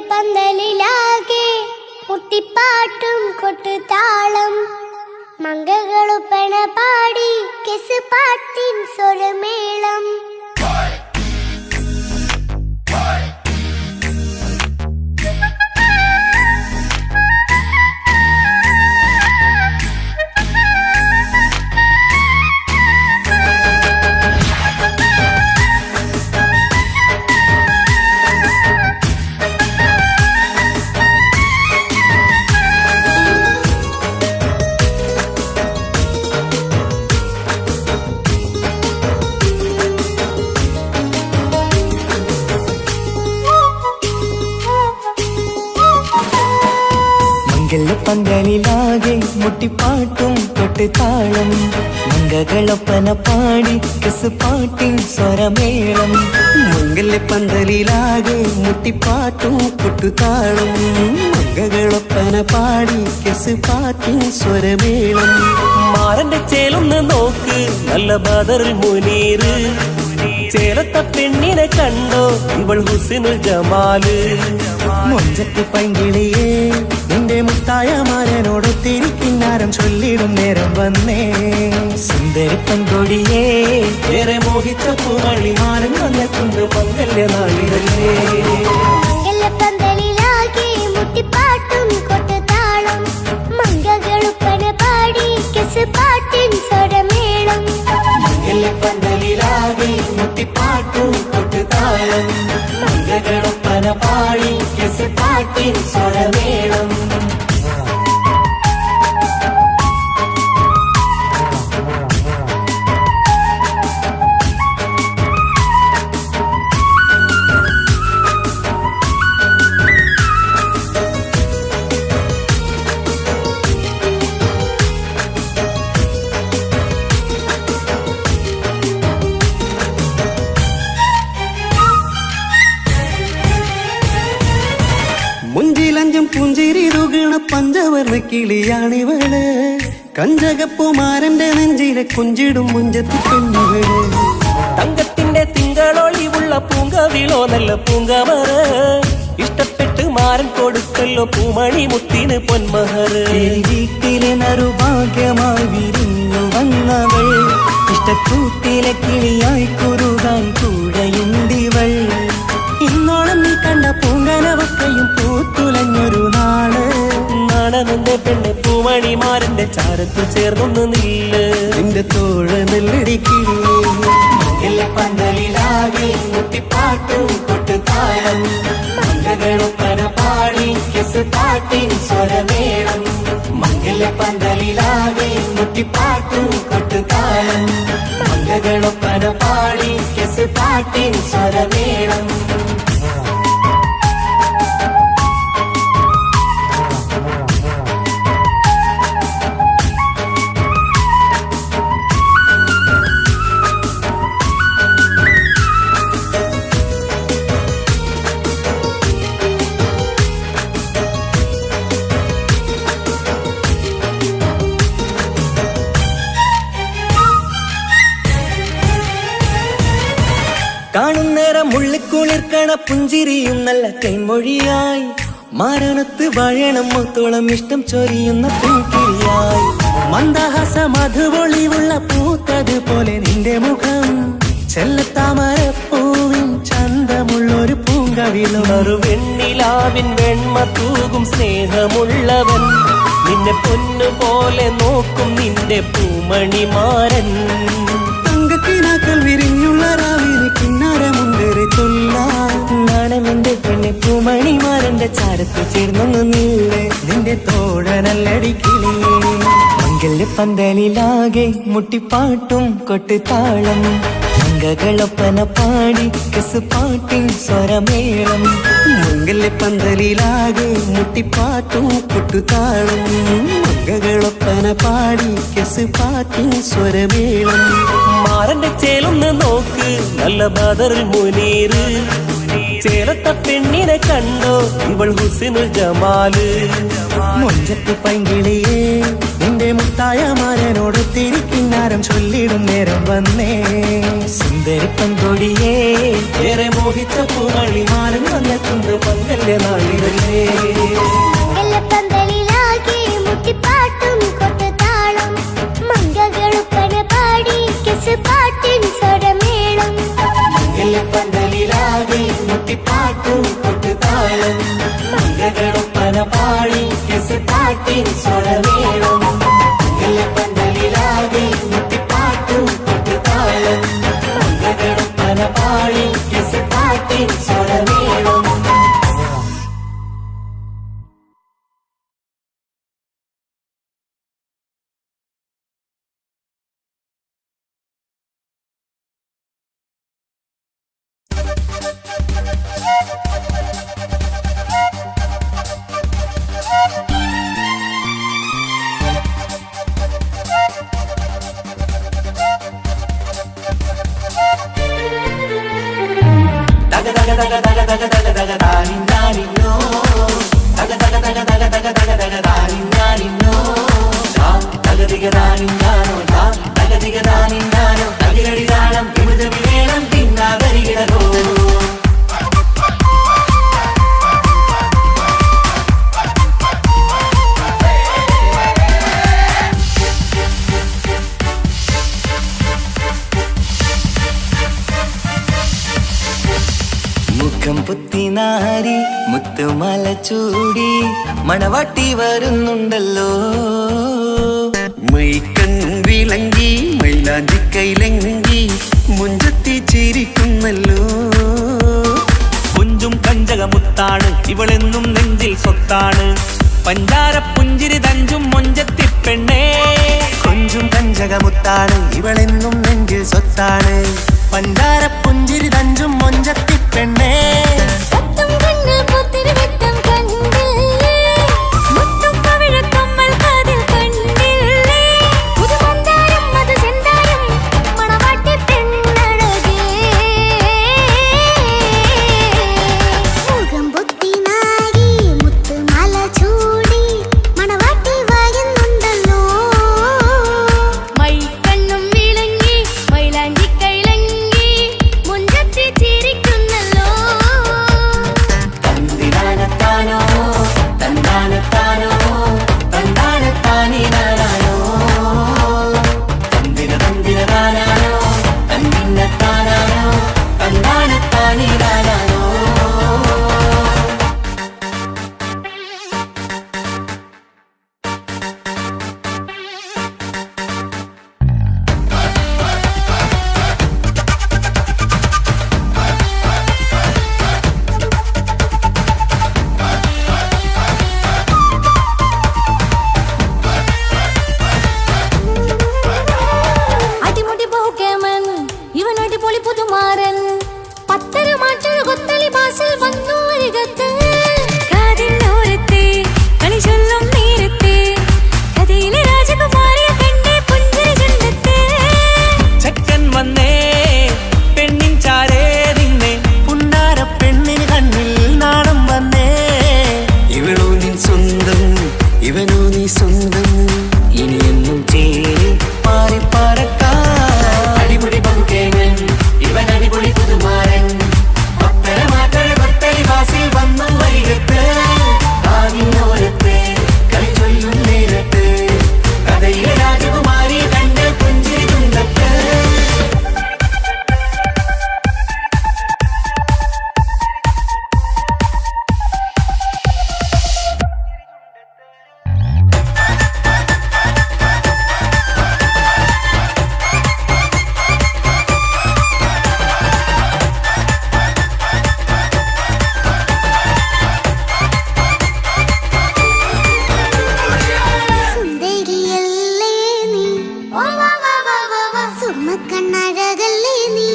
മംഗളപന്തലിലാകെ കുട്ടിപ്പാട്ടും കൊട്ടുതാളം മംഗളുപ്പണ പാടി കെസ് പാട്ടിൻ സ്വരമേളം പന്തലിലാകെ മുട്ടിപ്പാട്ടും കൊട്ടുതാളം മംഗകളൊപ്പന പാടി കെസുപാട്ടിൻ സ്വരമേളം പന്തലിലാകെ മുട്ടിപ്പാട്ടും കൊട്ടുതാളം മംഗകളൊപ്പന പാടി കെസുപാട്ടിൻ സ്വരമേളം മാറന്റെ ചേലൊന്ന് നോക്ക് നല്ല ബദറുൽ മുനീറ് ചേലത്ത പെണ്ണിനെ കണ്ടോ ഇവൾ ഹുസ്നുൽ ജമാല് മൊഞ്ചത്തി പൈങ്കിളിയേ നിന്റെ മുത്തായ മാരനോടൊത്തിരി കിന്നാരം ചൊല്ലിടും നേരം വന്നേ സുന്ദരി പെൺകൊടിയേ ഏറെ മോഹിച്ച പൂമണി മാരൻ വന്നെത്തുണ്ട് മംഗല്യ നാളിതല്ലേ പന്തലിലാകെ മുട്ടിപ്പാട്ടും കൊട്ടുതാളം മംഗകളുപ്പന പാടി കെസുപാട്ടിൻ സ്വരമേളം പന്തലിലാകെ മുട്ടിപ്പാട്ടും കൊട്ടുതാളം മംഗകളൊപ്പന പാടി കെസുപാട്ടിൻ സ്വരമേളം മുഞ്ചിലഞ്ചും പുഞ്ചിരി തുകണ പഞ്ചവർണ്ണ കിളിയാണിവള് കഞ്ചകപ്പുമാരന്റെ നെഞ്ചിലെ കുഞ്ചിടും മുഞ്ചത്തി പെണ്ണുകള് തങ്കത്തിന്റെ തിങ്കളൊളിവുള്ള പൂങ്കവിളോ നല്ല പൂങ്കമറ ഇഷ്ടപ്പെട്ട് മാരൻ കൊടുക്കല്ലോ പൂമണി മുത്തിന് പൊന്മഹറ് വീട്ടിലെ നറുഭാഗ്യമായി വിരിഞ്ഞു വന്നവൾ ഇഷ്ടക്കൂട്ടിലെ കിളിയായി കുറുകാൻ കൂടെയുണ്ടിവൾ ഇന്നോളം നീ കണ്ട പൂങ്കനവക്കയും പൂത്തുലഞ്ഞൊരു നാള് നാടനെന്റെ പെണ്ണെ പൂമണിമാരന്റെ ചാരത്ത് ചേർന്നൊന്ന് നില്ല് നിന്റെ തോഴ നെല്ലടിക്കില്ലേ പന്തലിലാകെ മുട്ടിപ്പാട്ടും കൊട്ടുതാളം മംഗകളൊപ്പന പാടി കെസുപാട്ടിൻ സ്വരമേളം പന്തലിലാകെ മുട്ടിപ്പാട്ടും കൊട്ടുതാളം മംഗകളൊപ്പന പാടി കെസുപാട്ടിൻ സ്വരമേളം കാണുന്നേരം ഉള്ളിക്കുളിർക്കണ പുഞ്ചിരിയും നല്ല കൈമൊഴിയായി മാരണത്ത് വാഴണം മുത്തോളം ഇഷ്ടം ചൊരിയുന്ന പെൺകിളിയായി മന്ദഹാസ മധുപൊളിവുള്ള പൂത്തതുപോലെ നിന്റെ മുഖം ചെല്ലത്താമരപ്പൂവിൻ ചന്തമുള്ളൊരു പൂങ്കവിളും വെണ്ണിലാവിൻ വെണ്മ തൂകും സ്നേഹമുള്ളവൻ നിന്നെ പൊന്നുപോലെ നോക്കും നിന്റെ പൂമണിമാരൻ തങ്കക്കിനാക്കൾ വിരിഞ്ഞുള്ള രാവിലെ കിന്നാരമുണ്ടേറെ നാണമെന്റെ പെണ്ണെ പൂമണിമാരന്റെ ചാരത്ത് ചേർന്നൊന്ന് നില്ല് നിന്റെ തോഴനല്ലടിക്കിളിയേ പന്തലിലാകെ മുട്ടിപ്പാട്ടും കൊട്ടുതാളം മംഗകളൊപ്പന പാടി കെസുപാട്ടിൻ സ്വരമേളം പന്തലിലാകെ മുട്ടിപ്പാട്ടും കൊട്ടുതാളം മംഗകളൊപ്പന പാടി കെസുപാട്ടിൻ സ്വരമേളം മാറന്റെ ചേലൊന്ന് നോക്ക് നല്ല ബദറുൽ മുനീറ് ചേലത്ത പെണ്ണിനെ കണ്ടോ ഇവൾ ഹുസ്നുൽ ജമാല് മൊഞ്ചത്തി പൈങ്കിളിയേ നിന്റെ മുത്തായ മാരനോടൊത്തിരി കിന്നാരം ചൊല്ലിടും നേരം വന്നേ സുന്ദരി പെൺകൊടിയേ ഏറെ മോഹിച്ച പൂമണി മാരൻ വന്നെത്തുണ്ട് മംഗല്യ നാളിതല്ലേ പന്തലിലാകെ മുട്ടിപ്പാട്ടും കൊട്ടുതാളം മംഗകളുപ്പന പാടി കെസുപാട്ടിൻ സ്വരമേളം പന്തലിലാകെ മുട്ടിപ്പാട്ടും കൊട്ടുതാളം മംഗകളൊപ്പന പാടി കെസുപാട്ടിൻ സ്വരമേളം പന്തലിലാകെ മുട്ടിപ്പാട്ടും കൊട്ടുതാളം മംഗകളൊപ്പന പാടി കെസുപാട്ടിൻ സ്വരമേളം തക തക തക തക തക തക തക താനിന്നാനിന്നോ തക തക തക തക തക തക തക താനിന്നാനിന്നോ തകതിക താനിന്നാനോ തകതിക താനിന്നാനോ തകിലടി താളം വിമുത വിവേളം പിന്നാതരികിടകോ മുഖം പുത്തിനാരി മുത്തുമല ചൂടി മണവാട്ടി വരുന്നുണ്ടല്ലോ മൈക്കണ്ണും വിളങ്ങി മൈലാഞ്ചി കൈലങ്കി മുഞ്ചത്തി ചിരിക്കുന്നല്ലോ കുഞ്ചും കഞ്ചകമുത്താണ് ഇവളെന്നും നെഞ്ചിൽ സ്വത്താണ് പഞ്ചാര പുഞ്ചിരി തഞ്ചും മൊഞ്ചത്തി പെണ്ണേ കൊഞ്ചും കഞ്ചകമുത്താണ് ഇവളെന്നും നെഞ്ചിൽ സ്വത്താണ് പഞ്ചാര പുഞ്ചിരി തഞ്ചും മൊഞ്ചത്തി പെണ്ണേ പത്തും കണ്ണിൽ പുത്തിരി വെട്ടം കണ്ടില്ലേ മുത്തും പവിഴക്കമ്മൽ കാതിൽ കണ്ടില്ലേ പുതുമന്ദാരം മധുചന്ദാരം മണവാട്ടി പെണ്ണഴകേ മുഖം പൊത്തി നാരി മുത്തുമാല ചൂടി മണവാട്ടി വായുന്നുണ്ടല്ലോ മൈക്കണ്ണും വിളങ്ങി മൈലാഞ്ചി കൈലങ്കി മുഞ്ചത്തി ചിരിക്കുന്നല്ലോ തന്തിനാനത്താനോ തന്താനത്താനോ തന്താനത്താനിനാനോ തന്തിന തന്തിനാനോ തന്നിന്നത്താനോ തന്താനത്താനിനാനോ അടിമുടി ബഹുകേമൻ ഇവൻ അടിപൊളി പുതുമാരൻ പത്തര മാറ്റൊരു കൊത്തളി ബാസിൽ വന്നു അരികത്ത് കാതിന്നോരത്തെ കളി ചൊല്ലും നേരത്തെ കഥയിലെ രാജകുമാരിയെ കണ്ടേ പുഞ്ചിരി ചുണ്ടത്തെ ചെക്കൻ വന്നേ പെണ്ണിൻ ചാരേ നിന്നെ പുന്നാര പെണ്ണിന് കണ്ണിൽ നാണം വന്നേ ഇവളോ നിൻ സ്വന്തം ഇവനോ നീ സ്വന്തം ഇനിയെന്നും ചേരി പാറി പറക്കാം അടിപൊളി ബഹുകേമൻ ഇവൻ അടിപൊളി പുതുമാരൻ പത്തര മാറ്റൊരു കൊത്തളി ബാസിൽ വന്നു വരികത്ത് ആദിനോരത്ത് കളി ചൊല്ലും നേരത്ത് കഥയിലെ രാജകുമാരി കണ്ട് പുഞ്ചിരി ചുണ്ടത്ത് സുന്ദരിയല്ലേ നീ സുമക്കണ്ണഴകല്ലേ നീ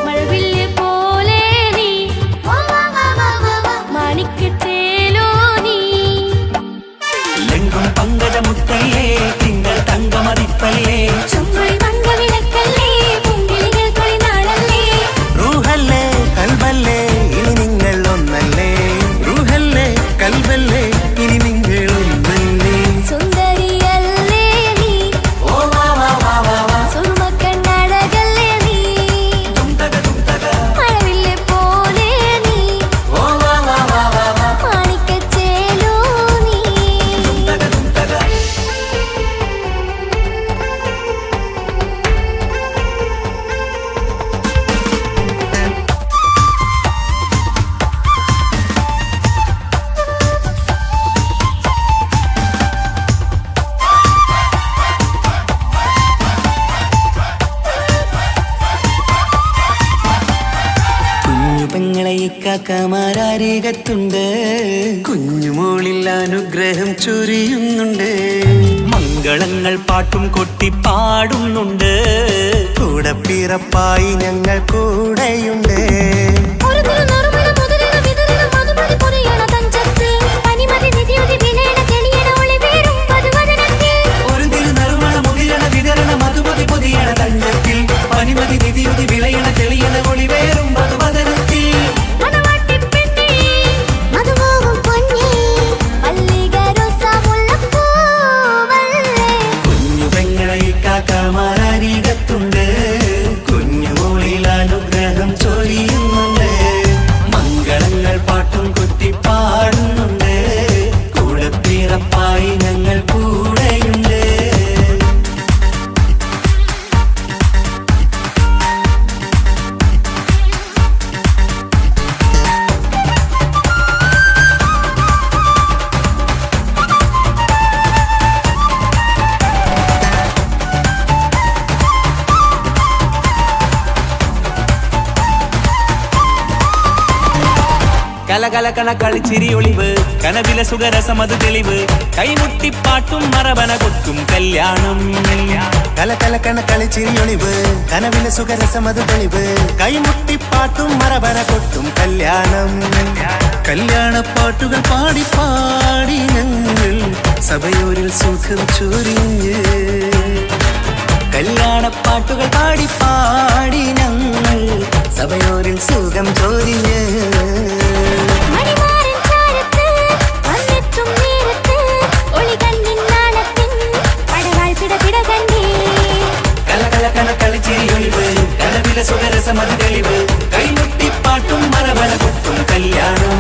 മഴവില്ല് പോലെ നീ മാണിക്കത്തേലോ നീ എങ്കും പങ്കജമുത്തല്ലേ തിങ്കൾ തങ്കമതിപ്പല്ലേ ചുമഴി മംഗവിളക്കല്ലേ പൂങ്കിളികൾ തൊളിനാളല്ലേ റൂഹല്ലേ കൽബല്ലേ ഇനി നിങ്ങൾ ഒന്നല്ലേ റൂഹല്ലേ കൽബല്ലേ ഇനി നിങ്ങൾ ഒന്നല്ലേ സുന്ദരിയല്ലേ നീ ഓ വാ വാ വാ വാ വാ സുമക്കണ്ണഴകല്ലേ നീ മഴവില്ല് പോലെ നീ ഓ വാ വാ വാ വാ വാ മാണിക്കച്ചേലോ നീ കുഞ്ഞു പെങ്ങളെ ഇക്കാക്കമാരാരികത്തുണ്ട് കുഞ്ഞുമോളിൽ അനുഗ്രഹം ചൊരിയുന്നുണ്ട് മംഗളങ്ങൾ പാട്ടും കൊട്ടി പാടുന്നുണ്ട് കൂടെ പിറപ്പായി ഞങ്ങൾ കൂടെയുണ്ട് ഒരു തിരുനറുമണ മുതലിന വിതരണ മധുമതി പൊരിയണ തഞ്ചത്തിൽ പനിമതി നിധിയുതി വിലയണ തെളിയണ ഒളിവേറും പതുവദനത്തിൽ ഒരു തിരുനറുമണ മുതിരണ വിതരണ മധുമതി പൊതിയണ തഞ്ചത്തിൽ പനിമതി നിധിയുതി വിളയണ തെളിയണ ഒളിവേറും കലകലകണ കളിച്ചിരി ഒളിവ് കനവിലെ സുഖരസമത് തെളിവ് കൈമുട്ടിപ്പാട്ടും മറവന കൊട്ടും കല്യാണം കലകലകണ കളിച്ചിരിയൊളിവ് കനവിലെ സുഖരസമത് തെളിവ് കൈമുട്ടിപ്പാട്ടും മറവന കൊട്ടും കല്യാണം കല്യാണപ്പാട്ടുകൾ പാടി പാടി ഞങ്ങൾ സഭയോരിൽ സുഖം ചൊരിഞ്ഞ് കല്യാണപ്പാട്ടുകൾ പാടി പാടി ഞങ്ങൾ സഭയോരിൽ സുഖം ചോദിഞ്ഞ് മണിമാരൻ ചാരത്ത് വന്നെത്തും നേരത്ത് ഒളികണ്ണിൻ നാളത്തിൻ പടവാൾ പിടപിട കണ്ടേ കലകലകണ കളിച്ചിരി ഒളിവ് കനവിലെ സുഖരസമത് തെളിവ് കൈമുട്ടിപ്പാട്ടും മറവന കൊട്ടും കല്യാണം